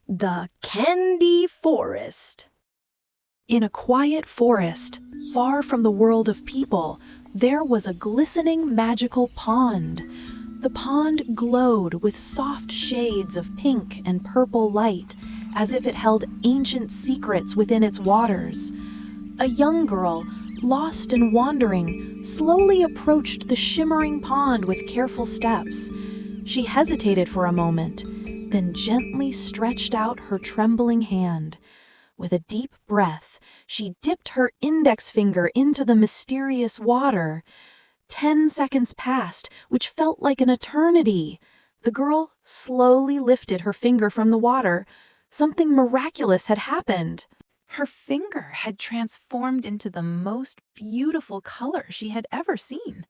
The Candy Forest. In a quiet forest, far from the world of people, there was a glistening magical pond. The pond glowed with soft shades of pink and purple light, as if it held ancient secrets within its waters. A young girl, lost and wandering, slowly approached the shimmering pond with careful steps. She hesitated for a moment, then gently stretched out her trembling hand. With a deep breath, she dipped her index finger into the mysterious water. 10 seconds passed, which felt like an eternity. The girl slowly lifted her finger from the water. Something miraculous had happened. Her finger had transformed into the most beautiful color she had ever seen.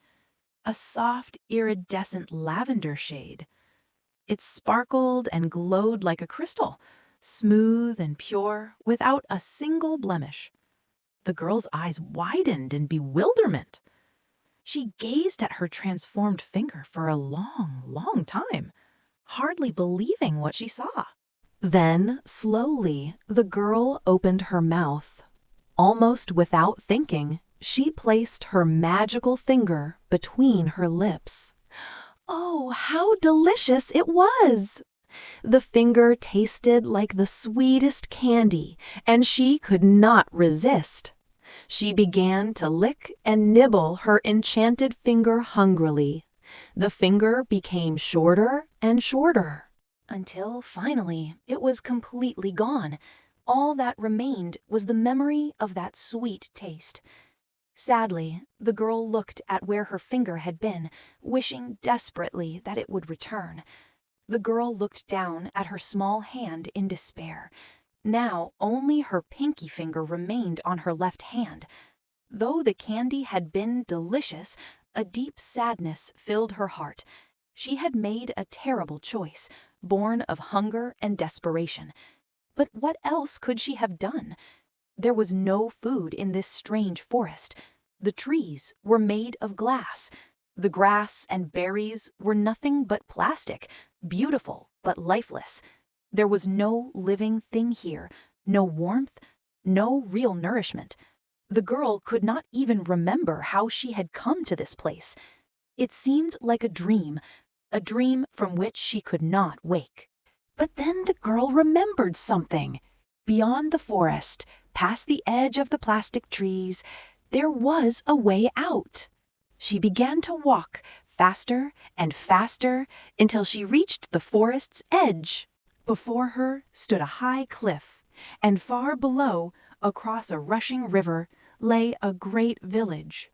A soft, iridescent lavender shade. It sparkled and glowed like a crystal, smooth and pure, without a single blemish. The girl's eyes widened in bewilderment. She gazed at her transformed finger for a long time, hardly believing what she saw. Then, slowly, the girl opened her mouth. Almost without thinking, she placed her magical finger between her lips. Oh, how delicious it was! The finger tasted like the sweetest candy, and she could not resist. She began to lick and nibble her enchanted finger hungrily. The finger became shorter and shorter, until finally it was completely gone. All that remained was the memory of that sweet taste. Sadly, the girl looked at where her finger had been, wishing desperately that it would return. The girl looked down at her small hand in despair. Now only her pinky finger remained on her left hand. Though the candy had been delicious, a deep sadness filled her heart. She had made a terrible choice, born of hunger and desperation. But what else could she have done? There was no food in this strange forest. The trees were made of glass. The grass and berries were nothing but plastic, beautiful but lifeless. There was no living thing here, no warmth, no real nourishment. The girl could not even remember how she had come to this place. It seemed like a dream from which she could not wake. But then the girl remembered something. Beyond the forest, past the edge of the plastic trees, there was a way out. She began to walk faster and faster until she reached the forest's edge. Before her stood a high cliff, and far below, across a rushing river, lay a great village.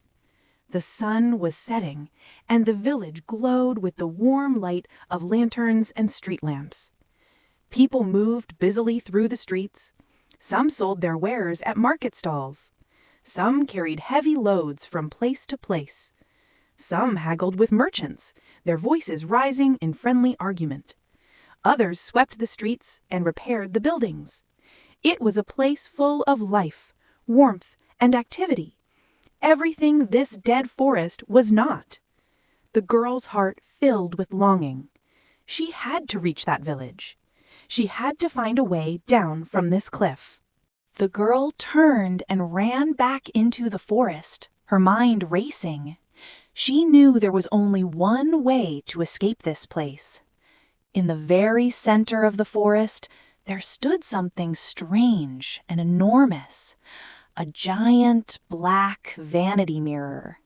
The sun was setting, and the village glowed with the warm light of lanterns and street lamps. People moved busily through the streets. Some sold their wares at market stalls. Some carried heavy loads from place to place. Some haggled with merchants, their voices rising in friendly argument. Others swept the streets and repaired the buildings. It was a place full of life, warmth, and activity. Everything this dead forest was not. The girl's heart filled with longing. She had to reach that village. She had to find a way down from this cliff. The girl turned and ran back into the forest, her mind racing. She knew there was only one way to escape this place. In the very center of the forest, there stood something strange and enormous. A giant black vanity mirror.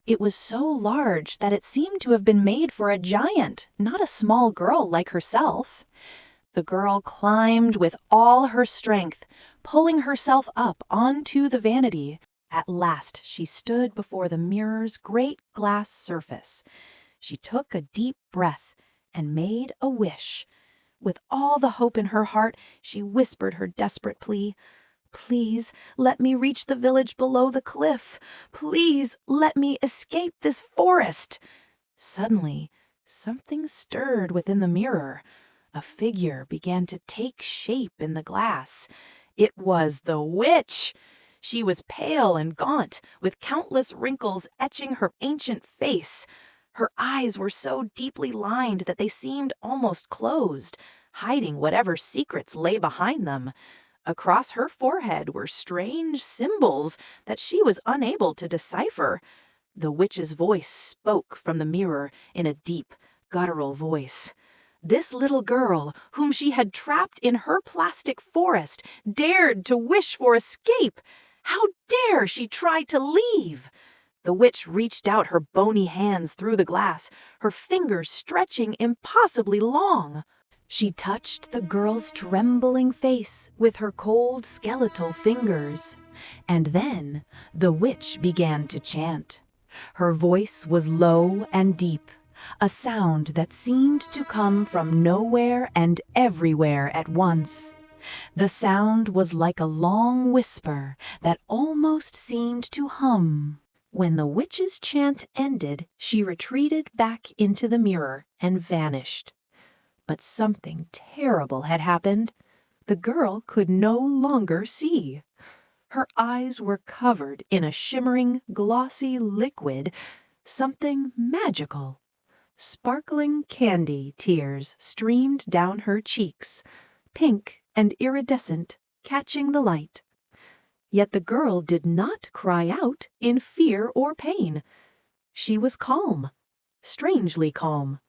It was so large that it seemed to have been made for a giant, not a small girl like herself. The girl climbed with all her strength, pulling herself up onto the vanity. At last she stood before the mirror's great glass surface. She took a deep breath and made a wish. With all the hope in her heart, she whispered her desperate plea. Please let me reach the village below the cliff. Please let me escape this forest. Suddenly, something stirred within the mirror. A figure began to take shape in the glass. It was the witch. She was pale and gaunt, with countless wrinkles etching her ancient face. Her eyes were so deeply lined that they seemed almost closed. hiding whatever secrets lay behind them. Across her forehead were strange symbols that she was unable to decipher. The witch's voice spoke from the mirror in a deep, guttural voice. This little girl, whom she had trapped in her plastic forest, dared to wish for escape. How dare she try to leave? The witch reached out her bony hands through the glass, her fingers stretching impossibly long. She touched the girl's trembling face with her cold skeletal fingers. And then the witch began to chant. Her voice was low and deep, a sound that seemed to come from nowhere and everywhere at once. The sound was like a long whisper that almost seemed to hum. When the witch's chant ended, she retreated back into the mirror and vanished. But something terrible had happened. The girl could no longer see. Her eyes were covered in a shimmering, glossy liquid, something magical. Sparkling candy tears streamed down her cheeks, pink and iridescent, catching the light. Yet the girl did not cry out in fear or pain. She was calm, strangely calm.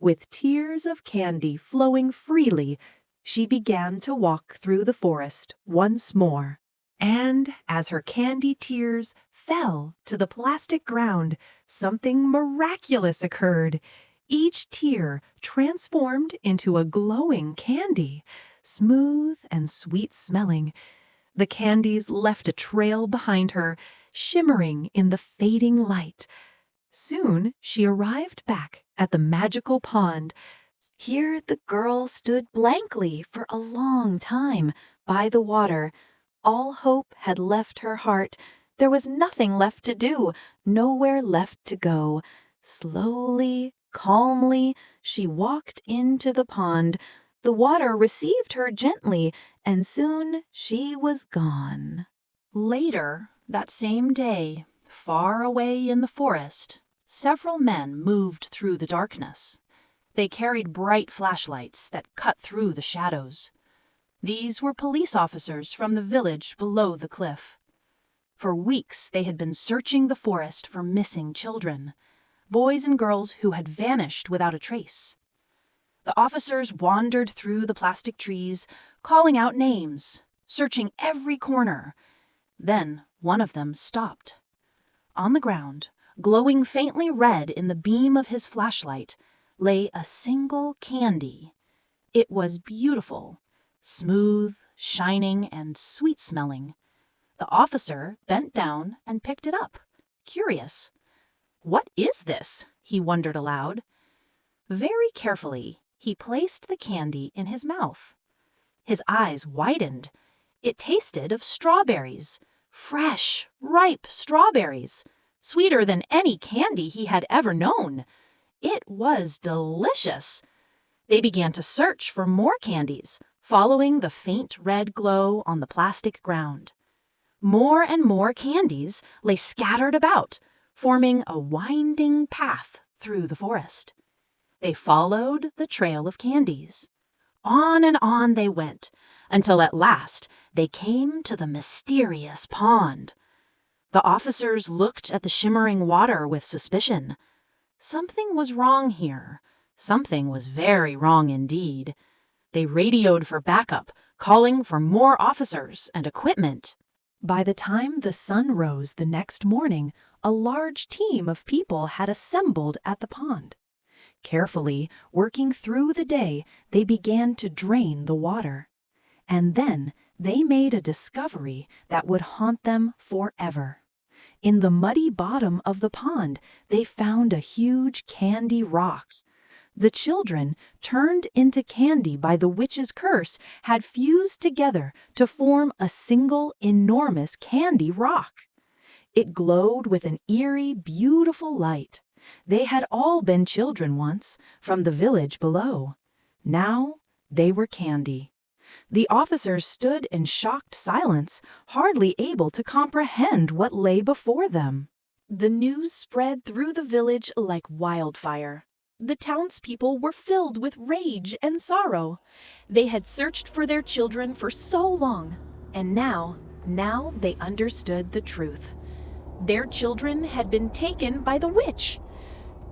With tears of candy flowing freely, she began to walk through the forest once more. And as her candy tears fell to the plastic ground, something miraculous occurred. Each tear transformed into a glowing candy, smooth and sweet-smelling. The candies left a trail behind her, shimmering in the fading light. Soon she arrived back at the magical pond. Here the girl stood blankly for a long time by the water. All hope had left her heart. There was nothing left to do, nowhere left to go. Slowly, calmly, she walked into the pond. The water received her gently, and soon she was gone. Later, that same day, far away in the forest, several men moved through the darkness. They carried bright flashlights that cut through the shadows. These were police officers from the village below the cliff. For weeks they had been searching the forest for missing children, boys and girls who had vanished without a trace. The officers wandered through the plastic trees, calling out names, searching every corner. Then one of them stopped. On the ground, glowing faintly red in the beam of his flashlight, lay a single candy. It was beautiful, smooth, shining, and sweet-smelling. The officer bent down and picked it up, curious. "What is this?" he wondered aloud. Very carefully, he placed the candy in his mouth. His eyes widened. It tasted of strawberries, fresh, ripe strawberries, sweeter than any candy he had ever known. It was delicious. They began to search for more candies, following the faint red glow on the plastic ground. More and more candies lay scattered about, forming a winding path through the forest. They followed the trail of candies. On and on they went, until at last they came to the mysterious pond. The officers looked at the shimmering water with suspicion. Something was wrong here. Something was very wrong indeed. They radioed for backup, calling for more officers and equipment. By the time the sun rose the next morning, a large team of people had assembled at the pond. Carefully, working through the day, they began to drain the water. And then they made a discovery that would haunt them forever. In the muddy bottom of the pond, they found a huge candy rock. The children, turned into candy by the witch's curse, had fused together to form a single enormous candy rock. It glowed with an eerie, beautiful light. They had all been children once, from the village below. Now they were candy. The officers stood in shocked silence, hardly able to comprehend what lay before them. The news spread through the village like wildfire. The townspeople were filled with rage and sorrow. They had searched for their children for so long, and now they understood the truth. Their children had been taken by the witch.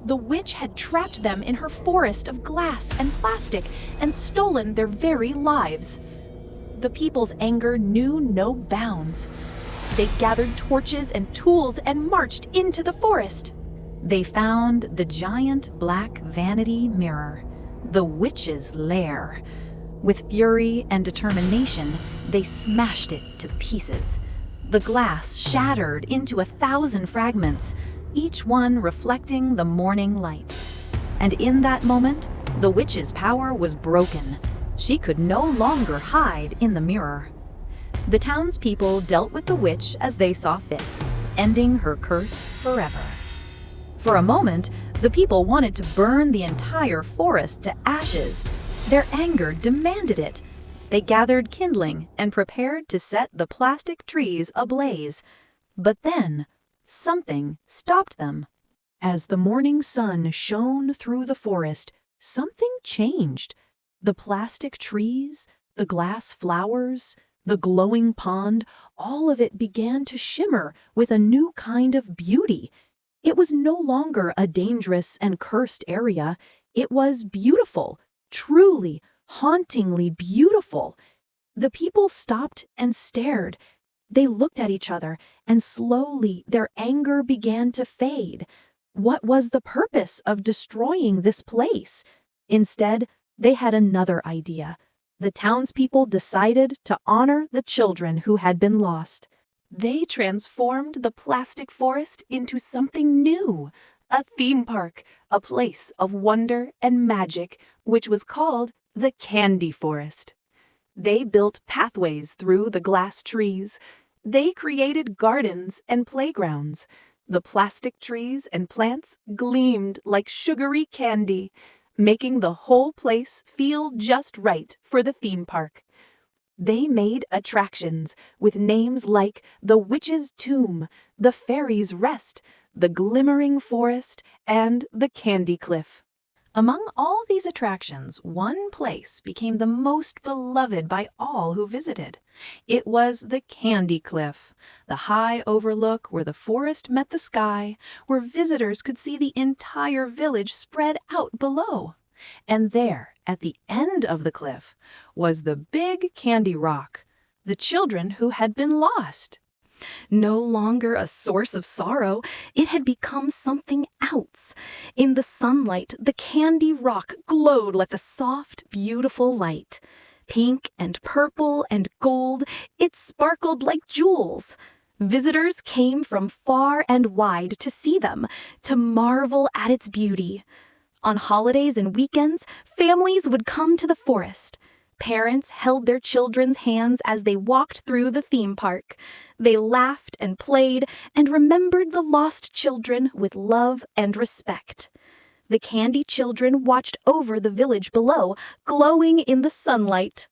The witch had trapped them in her forest of glass and plastic and stolen their very lives. The people's anger knew no bounds. They gathered torches and tools and marched into the forest. They found the giant black vanity mirror, the witch's lair. With fury and determination, they smashed it to pieces. The glass shattered into 1,000 fragments, each one reflecting the morning light. And in that moment, the witch's power was broken. She could no longer hide in the mirror. The townspeople dealt with the witch as they saw fit, ending her curse forever. For a moment, the people wanted to burn the entire forest to ashes. Their anger demanded it. They gathered kindling and prepared to set the plastic trees ablaze. But then, something stopped them. As the morning sun shone through the forest, something changed. The plastic trees, the glass flowers, the glowing pond, all of it began to shimmer with a new kind of beauty. It was no longer a dangerous and cursed area. It was beautiful, truly, hauntingly beautiful. The people stopped and stared. They looked at each other, and slowly their anger began to fade. What was the purpose of destroying this place? Instead, they had another idea. The townspeople decided to honor the children who had been lost. They transformed the plastic forest into something new, a theme park, a place of wonder and magic, which was called the Candy Forest. They built pathways through the glass trees. They created gardens and playgrounds. The plastic trees and plants gleamed like sugary candy, making the whole place feel just right for the theme park. They made attractions with names like the Witch's Tomb, the Fairy's Rest, the Glimmering Forest, and the Candy Cliff. Among all these attractions, one place became the most beloved by all who visited. It was the Candy Cliff, the high overlook where the forest met the sky, where visitors could see the entire village spread out below. And there, at the end of the cliff, was the big candy rock, the children who had been lost. No longer a source of sorrow, it had become something else. In the sunlight, the candy rock glowed like a soft, beautiful light. Pink and purple and gold, it sparkled like jewels. Visitors came from far and wide to see them, to marvel at its beauty. On holidays and weekends, families would come to the forest. Parents held their children's hands as they walked through the theme park. They laughed and played and remembered the lost children with love and respect. The candy children watched over the village below, glowing in the sunlight.